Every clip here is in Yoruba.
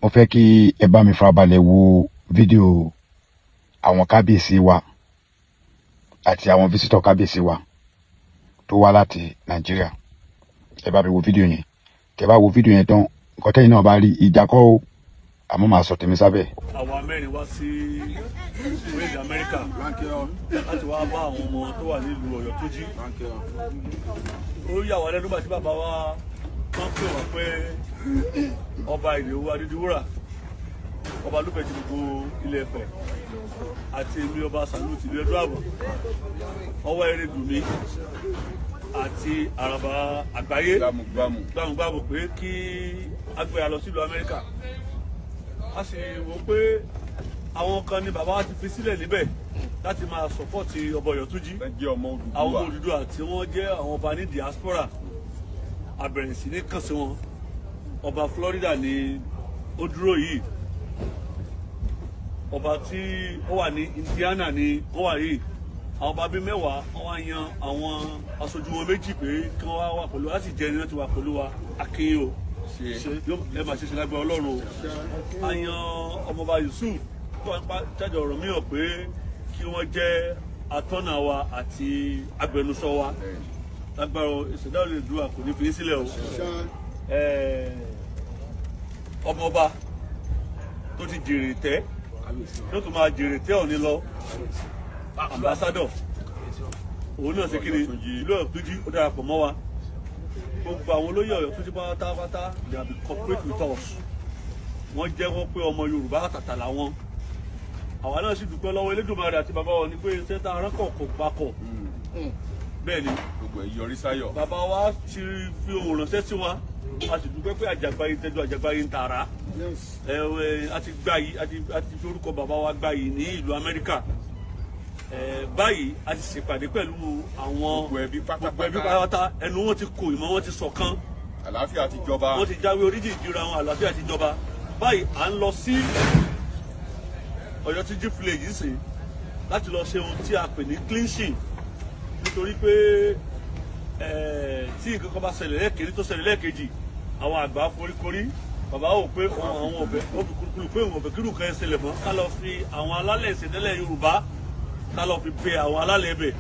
mo fẹ́ kí ẹ bá mi farabalẹ̀ wo fídíò àwọn kábíyèsí wa àti àwọn físítọ̀ kábíyèsí wa tó wá láti Nàìjíríà. Ẹ bá mi wo fídíò yẹn. Tẹ́ bá wo fídíò yẹn tán, nǹkan tẹ́yin náà bá rí ìjà kọ́ o, àmọ́ màá sọ tèmi sábẹ́. Àwọn mẹ́rin wá sí orílẹ̀ Amẹ́ríkà láti wá bá àwọn ọmọ tó wà nílùú Ọ̀yọ́tójì. Ó yà wá lẹ́nu bá tí bàbá wa máa ń pè wá pé ọba Ìdòwú Adédiwúrà, ọba lópẹ̀ tí gbogbo ilẹ̀ Ifẹ̀ àti èmi ọba Sàlú tìlú Ẹdó Àbọ̀, ọwọ́ Ẹrẹ́dùnmí àti àràbà àgbáyé gbàmùgbàmù pé kí agbéra lọ sílùú Amẹ́ríkà. A sì wò pé àwọn kan ni bàbá wa ti fi sílẹ̀ níbẹ̀ láti máa sọ́pọ̀tì ọba Ọ̀yọ́tójì, àwọn ọmọ Odùduwà tí wọ́n jẹ́ àwọn ọba ní diaspora. A bẹ̀rẹ̀ sí ní kàn sí wọn. Ọba Florida ni ó dúró yìí, ọba tí ó wà ní Indiana ni ó wà yìí. Àwọn ọba bíi mẹ́wàá wọ́n wá yan àwọn aṣojú wọn méjì pé kí wọ́n wá pẹ̀lú láti jẹ́ ẹni láti wà pẹ̀lú wa. Akin o ẹ máa ṣe lágbára Ọlọ́run o. A yan ọmọọba Yusuf tó wà nípa jáde ọ̀rọ̀ mìíràn pé kí wọ́n jẹ́ atọ́nà wa àti agbẹnusọ wa. Lágbára ìṣẹ̀dá Odùduwà kò ní fi sílẹ̀ o. Ọmọọba tó ti jèrè tẹ́ ló tún máa jèrè tẹ́ òní lọ. Ambassador òun náà ṣe kí ni ìlú Ọ̀yọ́tójì ó darapọ̀ mọ́ wa. Gbogbo àwọn olóyè Ọ̀yọ́tójì pátápátá they have been cooperate with us. Wọ́n jẹ́wọ́ pé ọmọ Yorùbá àtàtà làwọn. Àwa náà sì dúpẹ́ lọ́wọ́ Elédùmarè àti bàbá wọn ni pé iṣẹ́ tá a ránkọ̀ kò gbakọ̀. Bẹ́ẹ̀ ni gbogbo ìyọrí sáyọ̀. Bàbá wa ti fi ohùn ránṣẹ́ sí wa. A sì dúpẹ́ pé àjàgbáyé tẹ́jú àjàgbáyé ń tààrà. Àti gbáyé àti fi orúkọ bàbá wa gbáyé ní ìlú Amẹ́ríkà. Báyìí a ti ṣèpàdé pẹ̀lú àwọn gbogbo ẹbí pátápátá, ẹnu wọn ti kò, ìmọ̀ wọn ti ṣọ̀kan. Àlàáfíà ti jọba. Wọ́n ti jáwé oríjì ìjìra wọn, àlàáfíà ti jọba. Báyìí à ń lọ sí Ọ̀yọ́tójì fìlẹ̀ yìí sí láti lọ ṣe ohun tí a pè ní cleansing, nítorí pé tí nǹkan kan bá ṣẹlẹ̀ lẹ́ẹ̀kejì tó ṣẹlẹ̀ lẹ́ẹ̀kejì, àwọn àgbà foríkorí. Bàbá wò pé àwọn ọ̀bẹ ó fi kúrúkúrú pé òun ọ̀bẹ kírù kan ṣẹlẹ̀ mọ́, ká lọ fi àwọn alálẹ̀ ìṣẹ̀dálẹ̀ Yorùbá ká lọ fi pe àwọn alálẹ̀ ẹbẹ̀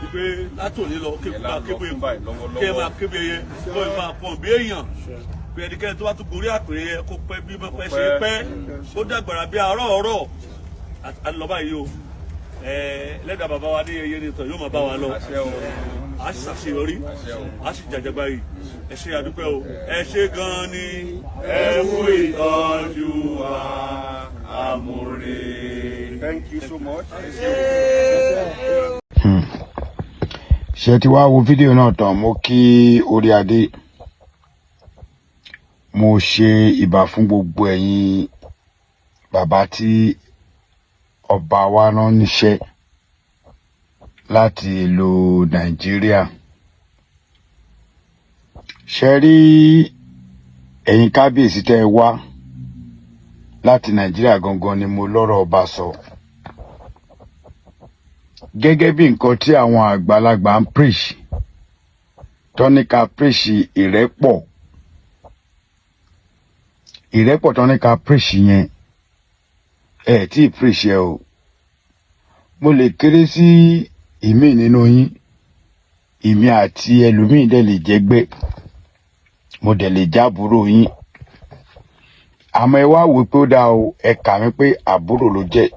wípé látòní lọ kébé máa kébé yẹ kó ẹ máa pọ̀n bí èèyàn, pé ẹnikẹ́ni tó bá tún gorí àpèrè yẹ kó pẹ́ bí mọ́pẹ́ ṣe pẹ́, ó dàgbàrà bí àárọ̀ ọ̀rọ̀ àlọ́bà yìí o. Lẹ́dàá bàbá wa ní ẹyẹ nìtàn yóò máa bá wa lọ. A sì ṣàṣeyọrí, a sì jàjàgbá yìí. Ẹ ṣé àdúpẹ́ o, ẹ ṣé gan-an ni. Ẹ mú ìtọ́jú wa àmúre. Thank you so much. Ṣé ti wá wo fídíò náà tán? Mo kí orí adé, mo ṣe ìbà fún gbogbo ẹ̀yin bàbá tí ọba wa rán níṣẹ́ láti ìlú Nàìjíríà. Ṣé rí ẹ̀yin kábíyèsí tẹ́ ẹ wá láti Nàìjíríà gangan ni mo lọ́rọ̀ ọba sọ. Gẹ́gẹ́ bí nǹkan tí àwọn àgbàlagbà ń preach, tọ́níkà preach ìrẹ́pọ̀ tọ́níkà preach yẹn tí preach ẹ o. Mo lè kéré sí ìmí nínú yín, ìmí àti ẹlòmíì dẹ̀ lè jẹ́gbẹ́, mo dẹ̀ lè jábúrò yín. Àmọ́ ẹ wá wò pé ó dáa o, ẹ kà mí pé àbúrò ló jẹ́,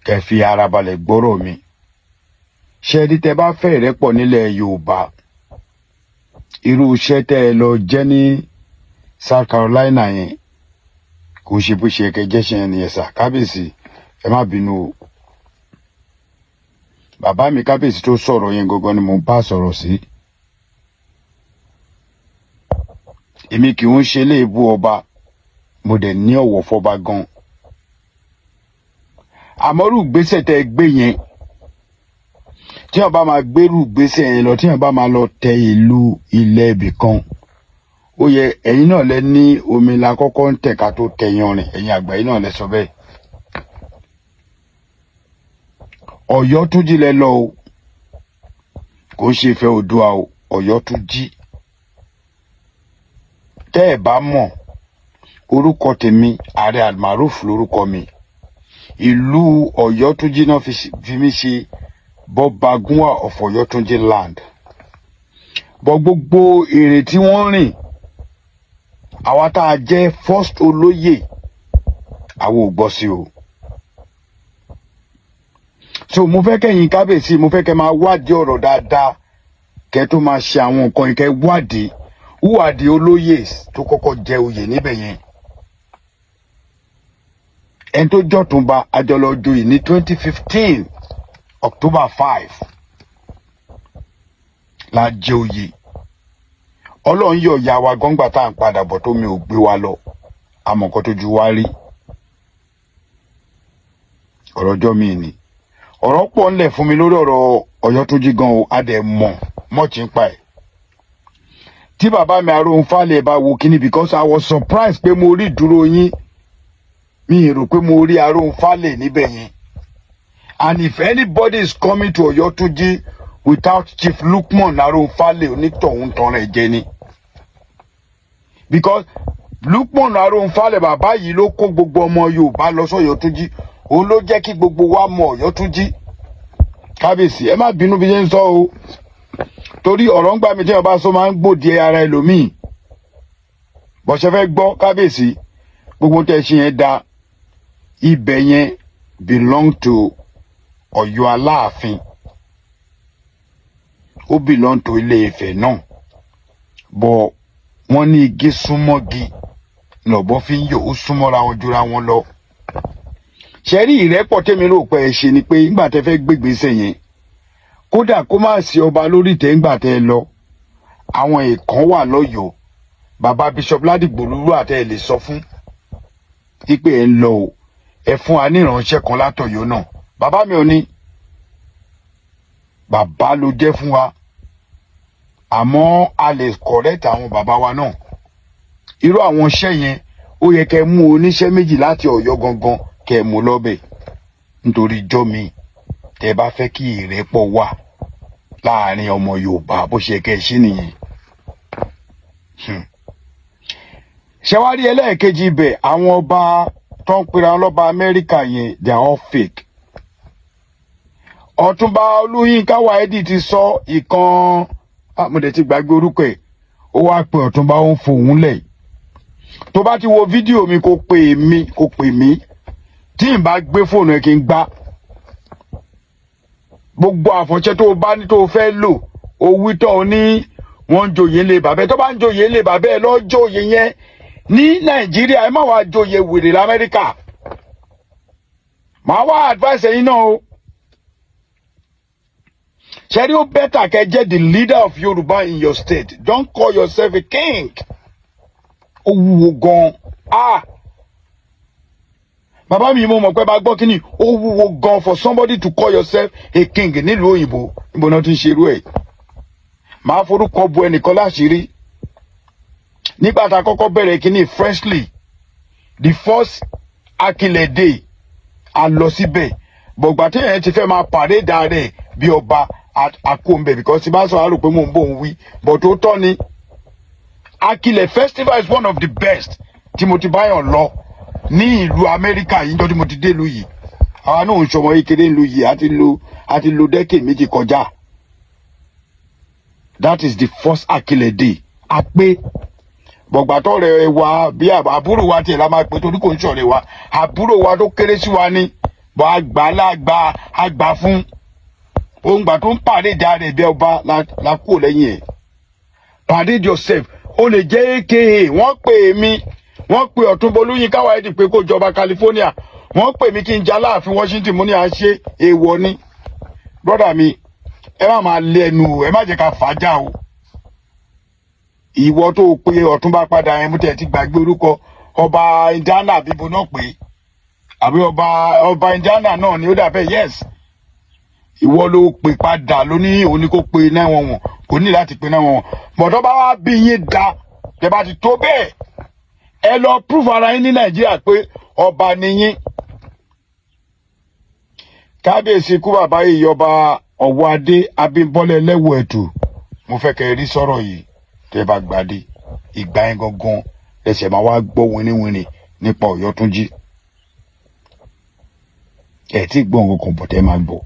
kẹ́ fi ara balẹ̀ gbọ́rọ̀ mi. Ṣé rí tẹ́ bá fẹ́ ìrẹ́pọ̀ nílẹ̀ Yorùbá, irú iṣẹ́ tẹ́ ẹ lọ jẹ́ ní South Carolina yẹn kò ṣe bó ṣe kẹ́ jẹ́ ṣe yẹn nìyẹn sà. Kábíyèsí ẹ má bínú o. Bàbá mi kábíyèsí tó sọ̀rọ̀ yẹn gangan ni mo bá sọ̀rọ̀ sí. Èmi kì í ṣe léèbú ọba, mo dẹ̀ ní ọ̀wọ̀ fọba gan. Àmọ́rú ìgbésẹ̀ tẹ́ gbé yẹn, tí wọ́n bá máa gbérú ìgbésẹ̀ yẹn lọ, tí wọ́n bá máa lọ tẹ ìlú ilẹ̀ ibì kan, ó yẹ ẹ̀yin náà lẹ ní omi la kọ́kọ́ ń tẹ̀ ká tó tẹ yanrìn, ẹ̀yin àgbà yìí náà lẹ sọ bẹ́ẹ̀. Ọ̀yọ́tójì lẹ lọ o, kò ṣe Ifẹ̀ Oòduà o, Ọ̀yọ́tójì. Tẹ́ ẹ̀ bá mọ̀, orúkọ tèmi Aare Almaroof lórúkọ mi. Ìlú Oyotunji náà fi mí ṣe Bọ́bagúnwà of Oyotunji land. Bọ́ gbogbo èrè tí wọ́n rìn, àwa tá a jẹ́ first olóyè, àwa ò gbọ́ sí o. So mo fẹ́ kẹ́yin kábíyèsí, mo fẹ́ kẹ́ máa wádìí ọ̀rọ̀ dáadáa, kẹ́ tó máa ṣe àwọn nǹkan kẹ́ wádìí who are the olóyè tó kọ́kọ́ jẹ oyè níbẹ̀ yẹn. Ẹni tó jọ̀túnba àjọlọ́joyè ní 2015 October 5 la jẹ oyè. Ọlọ́run yọ ìyá wa gọ́ngbà tá à ń padà bọ̀ tó mi ò gbé wa lọ, àmọ́ nǹkan tó ju wá rí. Ọ̀rọ̀ ọjọ́ mi ni ọ̀rọ̀ pọ̀ ńlẹ̀ fún mi lórí ọ̀rọ̀ Ọ̀yọ́túnjí gan o, a dẹ̀ mọ̀ mọ́ọ̀tì ń pa ẹ̀. Tí bàbá mi Arohun Falẹ̀ bá wo kíní, because I was surprised pé mo rí ìdúró yín, mi rò pé mo rí Arohun Falẹ̀ níbẹ̀ yẹn. And if anybody is coming to Ọ̀yọ́túnjí without Chief Lukman Arohun Falẹ̀, onítọ̀hún tán rẹ̀ jẹ ni. Because Lukman Arohun Falẹ̀ bàbá yìí ló kó gbogbo ọmọ Yorùbá lọ sọ́yọ́túnjí, òun ló jẹ́ kí gbogbo wa mọ Ọ̀yọ́túnjí. Kábíyèsí ẹ má bínú bí ṣe ń sọ o, torí ọ̀rọ̀ ń gbà mí tí ọba sọ máa ń gbòdì ara ẹlòmíì. Bọ̀ṣẹ́ fẹ́ gbọ́ kábíyèsí, gbogbo tẹ̀ ṣe yẹn da, ibẹ̀ yẹn belong to Ọ̀yọ́ Aláàfin, ó belong to Ilé Ifẹ̀ náà, bọ̀ wọ́n ní igi súnmọ́gi lọ́bọ̀ fi ń yọ, ó súnmọ́ra wọn jura wọn lọ. Ṣẹ́rí ìrẹ́pọ̀ tẹ́mi rò pé ẹ ṣe ni pé nígbà tẹ́ fẹ́ gbégbèsè yẹn, kódà kó má sí ọba lórí ìtẹ́ ńgbà tẹ́ lọ, àwọn èèkàn wà lọ́yọ̀ọ́, bàbá Bishop Ládìgbò lúrú àtẹ́ ẹ lè sọ fún wípé ẹ ń lọ o, ẹ fún wa ní ìránṣẹ́ kan látọ̀yọ́ náà. Bàbá mi ò ní, bàbá ló jẹ́ fún wa, àmọ́ a lè correct àwọn bàbá wa náà. Irú àwọn iṣẹ́ yẹn ó yẹ kẹ́ mú oníṣẹ́ méjì láti Ọ̀yọ́ gangan kẹ́ mú lọ́bẹ̀, nítorí ijọ́ mi tẹ́ bá fẹ́ kí ìrẹ́pọ̀ wà láàrin ọmọ Yorùbá bó ṣe kẹ́ ṣe nìyẹn. Ṣẹwárí ẹlẹ́ẹ̀kejì ibẹ̀, àwọn ọba tó ń pera ọlọ́ba Amẹ́ríkà yẹn, they are all fake. Ọ̀túnba Olúyínká Wáídì ti sọ ìkan, mo dẹ̀ ti gbàgbé orúkọ ẹ̀, ó wá pé Ọ̀túnba ó ń fohùn lẹ̀. Tó bá ti wo fídíò mi kó pè mí, tí n bá gbé fóònù ẹ kí n gbá. Gbogbo àfọ̀nṣẹ́ tó bá ní tó fẹ́ lò, ó wí tán ó ní wọ́n ń joyè ńlẹ̀ bàbá ẹ̀. Tó bá ń joyè ńlẹ̀ bàbá ẹ̀ lọ joyè yẹn ní Nàìjíríà, ẹ má wá joyè wèrè l'Amẹ́ríkà. Màá wá advice ẹ̀yin náà o. Ṣẹ́rí ó bẹ́tà kẹ́ jẹ́ the leader of Yoruba in your state. Don't call yourself a king. Ó wúwo gan. Bàbá mi mo mọ̀ pé bá gbọ́ kíní, ó wúwo gan for somebody to call yourself a king nílùú òyìnbó. Níbo náà ti ń ṣerú ẹ̀. Màá forúkọ bu ẹnìkan láṣìírí. Nígbà tá a kọ́kọ́ bẹ̀rẹ̀ kíní freshly, the first Akilẹ̀ day, a lọ síbẹ̀. Bọ̀gbà tí èèyàn ti fẹ́ máa parade rẹ̀ bí ọba àkóńbẹ̀, because tí bá sọ àrò pé mò ń bò ń wí, but ó tọ́ ni. Akilẹ̀ festival is one of the best tí mo ti báyọ̀ lọ ní ìlú Amẹ́ríkà yìí níjọ́ tí mo ti dé ìlú yìí. Àwa náà ń ṣọmọ kékeré ìlú yìí, àti lo decade méjì kọjá. That is the first Akilẹ̀ day. A pé bọ̀gbàtọ́ rẹ̀ wa bí àbúrò wa tiẹ̀ la máa pè torí kò ń ṣọ̀rẹ́ wa, àbúrò wa tó kéré sí wa ní, bọ̀ àgbà fún ohun gbà tó ń pàdé ìjà rẹ̀ bí ọba la kúrò lẹ́yìn ẹ̀. Parade yourself. O lè jẹ́ AKA. Wọ́n pè mí, wọ́n pè Ọ̀túnba Olúyínká Wáídì pé kó jọba California, wọ́n pè mí kí n jà láàfin Washington, mo ní à ń ṣe èèwọ̀ ni. Brother mi, ẹ má máa lé ẹnu o, ẹ má jẹ́ ká fàájà o. Ìwọ tó pe Ọ̀túnba padà yẹn, mo tẹ̀ ti gbàgbé orúkọ ọba Indiana bíbo náà pé, àbí ọba Indiana náà ni ó dàbẹ̀, yes. Ìwọ ló pè padà lóní òní kó pe 911, kò ní láti pe 911. Bọ̀dọ̀ bá wá bí yín da, tẹ́ bá ti tó bẹ́ẹ̀, ẹ lọ prove ara yín ní Nàìjíríà pé ọba ni yín. Kábíyèsí kú bàbá yìí, ọba Ọ̀wọ́adé Abímbọ́lá Ẹlẹ́wù Ẹ̀tù, mo fẹ́ kẹ́ rí sọ̀rọ̀ yìí tẹ́ bá gbàdé ìgbà yẹn gangan ẹsẹ̀ máa wá gbọ́ wíníwíní nípa Ọ̀yọ́túnjí ẹ̀ tí gbọ́ nǹkan kan bọ̀tẹ́ máa gbọ́.